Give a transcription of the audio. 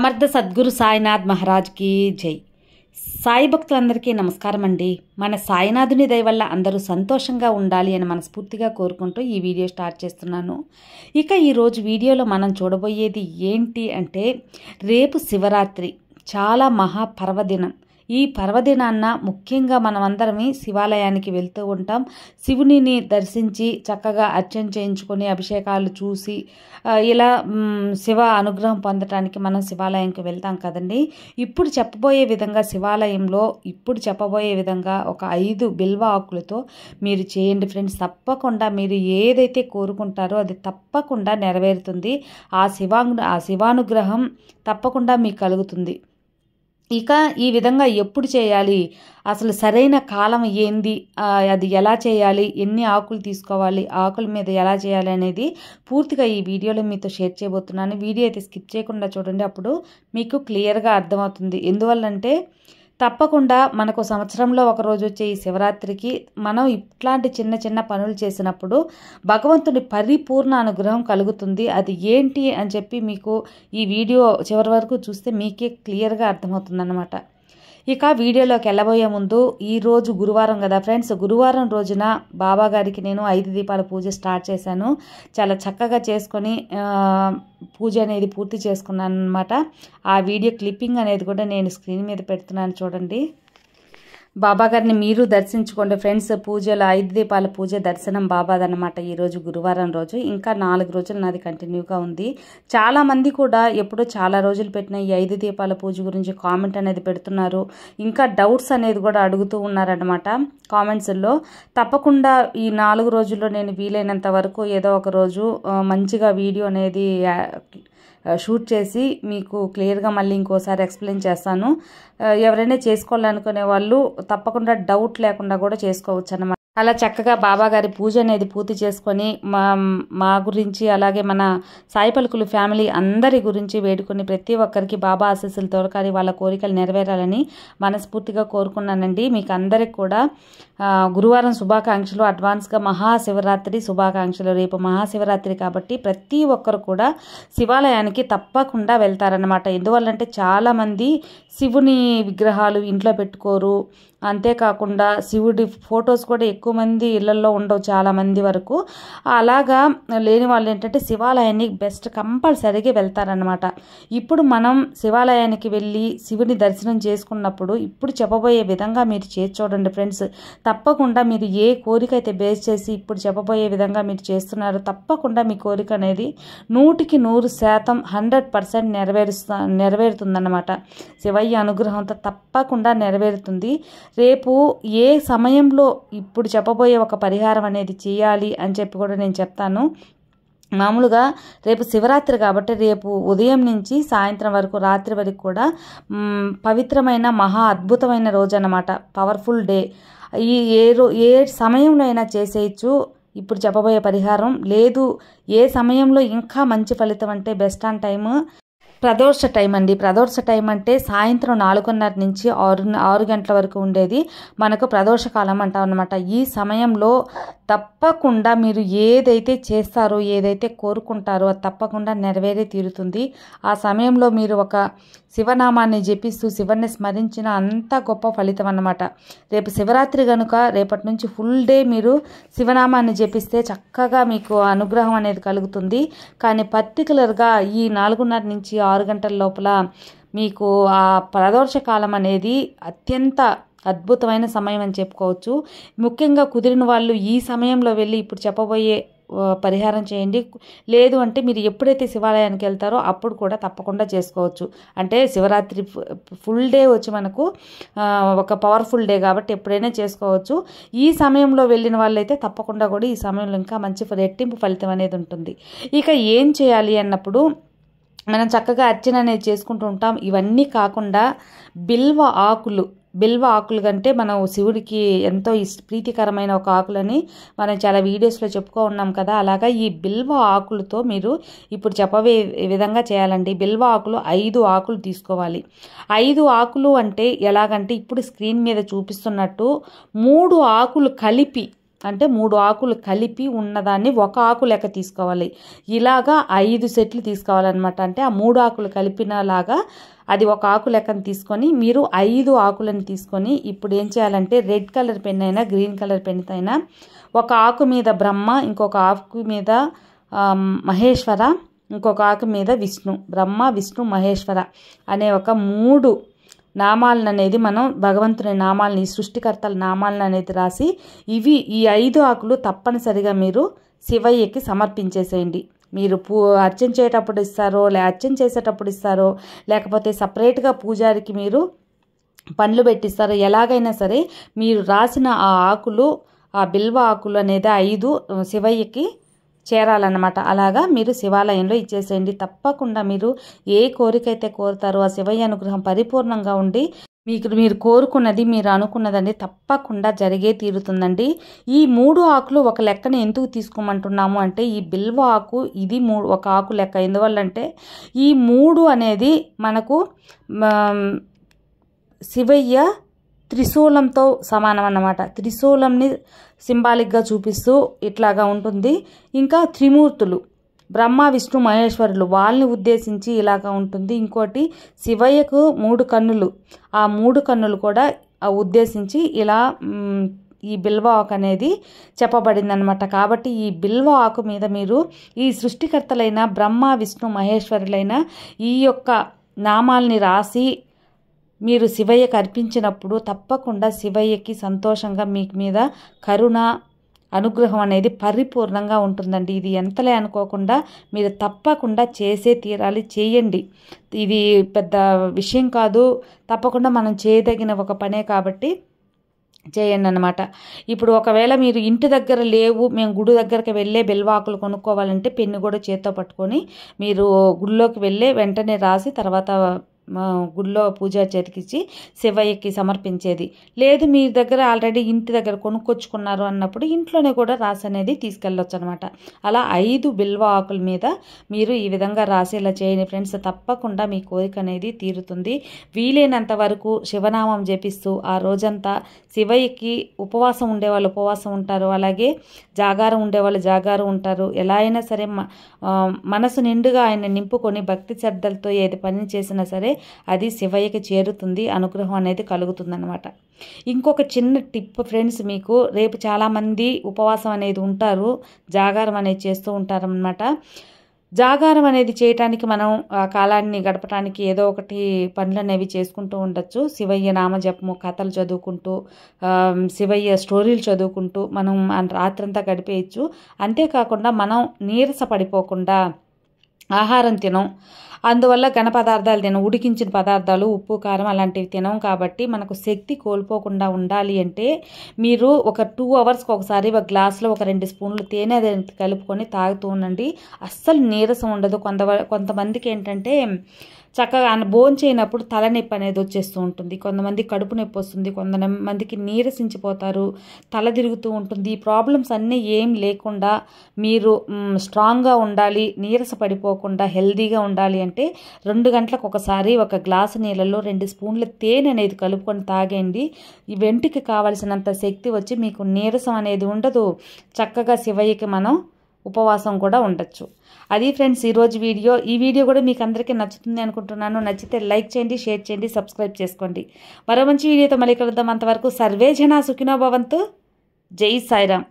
సమర్థ సద్గురు సాయినాథ్ మహారాజ్కి జై. సాయి భక్తులందరికీ నమస్కారం అండి. మన సాయినాథుని దయ వల్ల అందరూ సంతోషంగా ఉండాలి అని మనస్ఫూర్తిగా కోరుకుంటూ ఈ వీడియో స్టార్ట్ చేస్తున్నాను. ఇక ఈరోజు వీడియోలో మనం చూడబోయేది ఏంటి అంటే, రేపు శివరాత్రి చాలా మహాపర్వదినం. ఈ పర్వదినాన్న ముఖ్యంగా మనమందరమే శివాలయానికి వెళ్తూ ఉంటాం. శివునిని దర్శించి చక్కగా అర్చన చేయించుకొని అభిషేకాలు చూసి ఇలా శివ అనుగ్రహం పొందటానికి మనం శివాలయంకి వెళ్తాం కదండి. ఇప్పుడు చెప్పబోయే విధంగా ఒక 5 బిల్వ ఆకులతో మీరు చేయండి ఫ్రెండ్స్. తప్పకుండా మీరు ఏదైతే కోరుకుంటారో అది తప్పకుండా నెరవేరుతుంది. ఆ శివానుగ్రహం తప్పకుండా మీకు కలుగుతుంది. ఇక ఈ విధంగా ఎప్పుడు చేయాలి, అసలు సరైన కాలం ఏంది, అది ఎలా చేయాలి, ఎన్ని ఆకులు తీసుకోవాలి, ఆకుల మీద ఎలా చేయాలి అనేది పూర్తిగా ఈ వీడియోలో మీతో షేర్ చేయబోతున్నాను. వీడియో అయితే స్కిప్ చేయకుండా చూడండి, అప్పుడు మీకు క్లియర్గా అర్థమవుతుంది. ఎందువల్లంటే తప్పకుండా మనకు సంవత్సరంలో ఒకరోజు వచ్చే ఈ శివరాత్రికి మనం ఇట్లాంటి చిన్న చిన్న పనులు చేసినప్పుడు భగవంతుని పరిపూర్ణ అనుగ్రహం కలుగుతుంది. అది ఏంటి అని చెప్పి మీకు ఈ వీడియో చివరి వరకు చూస్తే మీకే క్లియర్గా అర్థమవుతుందన్నమాట. ఇక వీడియోలోకి వెళ్ళబోయే ముందు, ఈరోజు గురువారం కదా ఫ్రెండ్స్, గురువారం రోజున బాబా గారికి నేను 5 దీపాల పూజ స్టార్ట్ చేశాను. చాలా చక్కగా చేసుకొని పూజ అనేది పూర్తి చేసుకున్నాను అనమాట. ఆ వీడియో క్లిప్పింగ్ అనేది కూడా నేను స్క్రీన్ మీద పెడుతున్నాను చూడండి. బాబా గారిని మీరు దర్శించుకోండి ఫ్రెండ్స్. పూజలు 5 దీపాల పూజ దర్శనం బాబాదన్నమాట. ఈరోజు గురువారం రోజు, ఇంకా 4 రోజులు నాది కంటిన్యూగా ఉంది. చాలామంది కూడా ఎప్పుడో చాలా రోజులు పెట్టిన ఈ 5 దీపాల పూజ గురించి కామెంట్ అనేది పెడుతున్నారు. ఇంకా డౌట్స్ అనేది కూడా అడుగుతూ ఉన్నారనమాట కామెంట్స్లో. తప్పకుండా ఈ 4 రోజుల్లో నేను వీలైనంత వరకు ఏదో ఒక రోజు మంచిగా వీడియో అనేది షూట్ చేసి మీకు క్లియర్గా మళ్ళీ ఇంకోసారి ఎక్స్ప్లెయిన్ చేస్తాను. ఎవరైనా చేసుకోవాలనుకునే వాళ్ళు తప్పకుండా డౌట్ లేకుండా కూడా చేసుకోవచ్చు అన్నమాట. అలా చక్కగా బాబా గారి పూజ అనేది పూర్తి చేసుకొని మా గురించి, అలాగే మన సాయి పలుకులు ఫ్యామిలీ అందరి గురించి వేడుకొని ప్రతి ఒక్కరికి బాబా ఆశీస్సులు తోలకాలి, వాళ్ళ కోరికలు నెరవేరాలని మనస్ఫూర్తిగా కోరుకున్నానండి. మీకు అందరికి కూడా గురువారం శుభాకాంక్షలు, అడ్వాన్స్గా మహాశివరాత్రి శుభాకాంక్షలు. రేపు మహాశివరాత్రి కాబట్టి ప్రతి ఒక్కరు కూడా శివాలయానికి తప్పకుండా వెళ్తారనమాట. ఎందువల్లంటే చాలామంది శివుని విగ్రహాలు ఇంట్లో పెట్టుకోరు. అంతేకాకుండా శివుడి ఫొటోస్ కూడా ఎక్కువ మంది ఇళ్లలో ఉండవు, చాలామంది వరకు. అలాగా లేని వాళ్ళు ఏంటంటే శివాలయాన్ని బెస్ట్ కంపల్సరీగా వెళ్తారనమాట. ఇప్పుడు మనం శివాలయానికి వెళ్ళి శివుని దర్శనం చేసుకున్నప్పుడు ఇప్పుడు చెప్పబోయే విధంగా మీరు చేసి చూడండి ఫ్రెండ్స్. తప్పకుండా మీరు ఏ కోరిక అయితే బేస్ చేసి ఇప్పుడు చెప్పబోయే విధంగా మీరు చేస్తున్నారో తప్పకుండా మీ కోరిక అనేది 100కి 100% 100% నెరవేరుతుందన్నమాట. శివయ్య అనుగ్రహంతో తప్పకుండా నెరవేరుతుంది. రేపు ఏ సమయంలో ఇప్పుడు చెప్పబోయే ఒక పరిహారం అనేది చేయాలి అని చెప్పి కూడా నేను చెప్తాను. మామూలుగా రేపు శివరాత్రి కాబట్టి రేపు ఉదయం నుంచి సాయంత్రం వరకు, రాత్రి వరకు కూడా పవిత్రమైన మహా అద్భుతమైన రోజు అన్నమాట. Powerful day. ఏ సమయంలో అయినా చేసేయచ్చు ఇప్పుడు చెప్పబోయే పరిహారం. లేదు ఏ సమయంలో ఇంకా మంచి ఫలితం అంటే బెస్ట్ ఆన్ టైము ప్రదోష టైం అండి. ప్రదోష టైం అంటే సాయంత్రం 4:30 నుంచి 6 గంటల వరకు ఉండేది మనకు ప్రదోష కాలం అంటాం అనమాట. ఈ సమయంలో తప్పకుండా మీరు ఏదైతే చేస్తారో, ఏదైతే కోరుకుంటారో అది తప్పకుండా నెరవేరే తీరుతుంది. ఆ సమయంలో మీరు ఒక శివనామాన్ని జపిస్తూ శివుని స్మరించిన అంత గొప్ప ఫలితం అన్నమాట. రేపు శివరాత్రి కనుక రేపటి నుంచి ఫుల్ డే మీరు శివనామాన్ని జపిస్తే చక్కగా మీకు అనుగ్రహం అనేది కలుగుతుంది. కానీ పర్టికులర్గా ఈ 4:30 నుంచి 6 గంటల లోపల మీకు ఆ ప్రదోష కాలం అనేది అత్యంత అద్భుతమైన సమయం అని చెప్పుకోవచ్చు. ముఖ్యంగా కుదిరిన వాళ్ళు ఈ సమయంలో వెళ్ళి ఇప్పుడు చెప్పబోయే పరిహారం చేయండి. లేదు అంటే మీరు ఎప్పుడైతే శివాలయానికి వెళ్తారో అప్పుడు కూడా తప్పకుండా చేసుకోవచ్చు. అంటే శివరాత్రి ఫుల్ డే వచ్చి మనకు ఒక పవర్ఫుల్ డే కాబట్టి ఎప్పుడైనా చేసుకోవచ్చు. ఈ సమయంలో వెళ్ళిన వాళ్ళైతే తప్పకుండా కూడా ఈ సమయంలో ఇంకా మంచి రెట్టింపు ఫలితం అనేది ఉంటుంది. ఇక ఏం చేయాలి అన్నప్పుడు మనం చక్కగా అర్చన అనేది చేసుకుంటూ ఉంటాం. ఇవన్నీ కాకుండా బిల్వ ఆకులు కంటే మనం శివుడికి ఎంతో ప్రీతికరమైన ఒక ఆకులని మనం చాలా వీడియోస్లో చెప్పుకో ఉన్నాం కదా. అలాగా ఈ బిల్వ ఆకులతో మీరు ఇప్పుడు చెప్పబోయే విధంగా చేయాలండి. బిల్వ ఆకులు 5 ఆకులు తీసుకోవాలి. 5 ఆకులు అంటే ఎలాగంటే ఇప్పుడు స్క్రీన్ మీద చూపిస్తున్నట్టు 3 ఆకులు కలిపి అంటే 3 ఆకులు కలిపి ఉన్నదాన్ని ఒక ఆకు లెక్క తీసుకోవాలి. ఇలాగా 5 సెట్లు తీసుకోవాలన్నమాట. అంటే ఆ 3 ఆకులు కలిపినలాగా అది ఒక ఆకు లెక్కను తీసుకొని మీరు 5 ఆకులను తీసుకొని ఇప్పుడు ఏం చేయాలంటే రెడ్ కలర్ పెన్ అయినా గ్రీన్ కలర్ పెన్ అయినా ఒక ఆకు మీద బ్రహ్మ, ఇంకొక ఆకు మీద మహేశ్వర, ఇంకొక ఆకు మీద విష్ణు, బ్రహ్మ విష్ణు మహేశ్వర అనే ఒక 3 నామాలను అనేది మనం భగవంతుని నామాలని, సృష్టికర్తల నామాలను అనేది రాసి ఈ 5 ఆకులు తప్పనిసరిగా మీరు శివయ్యకి సమర్పించేసేయండి. మీరు అర్చన చేసేటప్పుడు ఇస్తారో అర్చన చేసేటప్పుడు ఇస్తారో లేకపోతే సపరేట్గా పూజారికి మీరు పండ్లు పెట్టిస్తారో ఎలాగైనా సరే మీరు రాసిన ఆ ఆకులు, ఆ బిల్వ ఆకులు అనేది 5 శివయ్యకి చేరాలన్నమాట. అలాగా మీరు శివాలయంలో ఇచ్చేసేయండి. తప్పకుండా మీరు ఏ కోరికైతే కోరుతారో ఆ శివయ్య అనుగ్రహం పరిపూర్ణంగా ఉండి మీరు కోరుకున్నది, మీరు అనుకున్నదండి తప్పకుండా జరిగే తీరుతుందండి. ఈ 3 ఆకులు ఒక లెక్కన ఎందుకు తీసుకోమంటున్నాము అంటే ఈ బిల్వ ఆకు ఇది ఒక ఆకు లెక్క. ఎందువల్లంటే ఈ 3 అనేది మనకు శివయ్య త్రిశూలంతో సమానం అన్నమాట. త్రిశూలంని సింబాలిక్గా చూపిస్తూ ఇట్లాగా ఉంటుంది. ఇంకా త్రిమూర్తులు బ్రహ్మ విష్ణు మహేశ్వరులు వాళ్ళని ఉద్దేశించి ఇలాగా ఉంటుంది. ఇంకోటి శివయ్యకు 3 కన్నులు, ఆ 3 కన్నులు కూడా ఉద్దేశించి ఇలా ఈ బిల్వ ఆకు అనేది చెప్పబడింది అనమాట. కాబట్టి ఈ బిల్వ ఆకు మీద మీరు ఈ సృష్టికర్తలైన బ్రహ్మ విష్ణు మహేశ్వరులైన ఈ యొక్క నామాల్ని రాసి మీరు శివయ్యకి అర్పించినప్పుడు తప్పకుండా శివయ్యకి సంతోషంగా మీకు మీద కరుణ అనుగ్రహం అనేది పరిపూర్ణంగా ఉంటుందండి. ఇది ఎంతలే అనుకోకుండా మీరు తప్పకుండా చేసే తీరాలి, చేయండి. ఇది పెద్ద విషయం కాదు, తప్పకుండా మనం చేయదగిన ఒక పనే కాబట్టి చేయండి అన్నమాట. ఇప్పుడు ఒకవేళ మీరు ఇంటి దగ్గర లేవు, మేము గుడి దగ్గరికి వెళ్ళే బిల్వాకులు కొనుక్కోవాలంటే పెన్ను కూడా చేత్తో పట్టుకొని మీరు గుడిలోకి వెళ్ళే వెంటనే రాసి తర్వాత గుడిలో పూజ చేతికిచ్చి శివయ్యకి సమర్పించేది. లేదు మీ దగ్గర ఆల్రెడీ ఇంటి దగ్గర కొనుక్కొచ్చుకున్నారు అన్నప్పుడు ఇంట్లోనే కూడా రాసి అనేది తీసుకెళ్ళొచ్చు అనమాట. అలా 5 బిల్వ ఆకుల మీద మీరు ఈ విధంగా రాసి ఇలా చేయండి ఫ్రెండ్స్. తప్పకుండా మీ కోరిక అనేది తీరుతుంది. వీలైనంత వరకు శివనామం జపిస్తూ ఆ రోజంతా శివయ్యకి ఉపవాసం ఉండేవాళ్ళు ఉపవాసం ఉంటారు, అలాగే జాగారం ఉండేవాళ్ళు జాగారం ఉంటారు. ఎలా అయినా సరే మనసు నిండుగా ఆయన నింపుకొని భక్తి శ్రద్ధలతో ఏది పని చేసినా సరే అది శివయ్యకి చేరుతుంది, అనుగ్రహం అనేది కలుగుతుందన్నమాట. ఇంకొక చిన్న టిప్ ఫ్రెండ్స్, మీకు రేపు చాలామంది ఉపవాసం అనేది ఉంటారు, జాగారం అనేది చేస్తూ ఉంటారనమాట. జాగారం అనేది చేయటానికి మనం ఆ కాలాన్ని గడపడానికి ఏదో ఒకటి పనులు అనేవి చేసుకుంటూ ఉండొచ్చు. శివయ్య నామజపము కథలు చదువుకుంటూ శివయ్య స్టోరీలు చదువుకుంటూ మనం రాత్రంతా గడిపేయచ్చు. అంతేకాకుండా మనం నీరస పడిపోకుండా ఆహారం తినం, అందువల్ల ఘన పదార్థాలు తినం, ఉడికించిన పదార్థాలు ఉప్పు కారం అలాంటివి తినం. కాబట్టి మనకు శక్తి కోల్పోకుండా ఉండాలి అంటే మీరు ఒక 2 అవర్స్కి ఒకసారి ఒక గ్లాసులో ఒక 2 స్పూన్లు తేనె కలుపుకొని తాగుతూ ఉండండి. అస్సలు నీరసం ఉండదు. కొంతమందికి ఏంటంటే చక్కగా భోజనం చేయనప్పుడు తలనొప్పి అనేది వచ్చేస్తూ ఉంటుంది, కొంతమంది కడుపు నొప్పి వస్తుంది, కొంతమందికి నీరసించిపోతారు, తల తిరుగుతూ ఉంటుంది. ఈ ప్రాబ్లమ్స్ అన్నీ ఏం లేకుండా మీరు స్ట్రాంగ్గా ఉండాలి, నీరస పడిపోకుండా హెల్దీగా ఉండాలి అంటే 2 గంటలకు ఒకసారి ఒక గ్లాసు నీళ్ళలో 2 స్పూన్ల తేనె అనేది కలుపుకొని తాగండి. ఈ వెంటికి కావలసినంత శక్తి వచ్చి మీకు నీరసం అనేది ఉండదు. చక్కగా శివయ్యకి మనం ఉపవాసం కూడా ఉండొచ్చు. అది ఫ్రెండ్స్ ఈరోజు వీడియో. ఈ వీడియో కూడా మీకు అందరికీ నచ్చుతుంది అనుకుంటున్నాను. నచ్చితే లైక్ చేయండి, షేర్ చేయండి, సబ్స్క్రైబ్ చేసుకోండి. మరో మంచి వీడియోతో మళ్ళీ కలుద్దాం. అంతవరకు సర్వే జనా సుఖినో భవంతు. జై సాయిరామ్.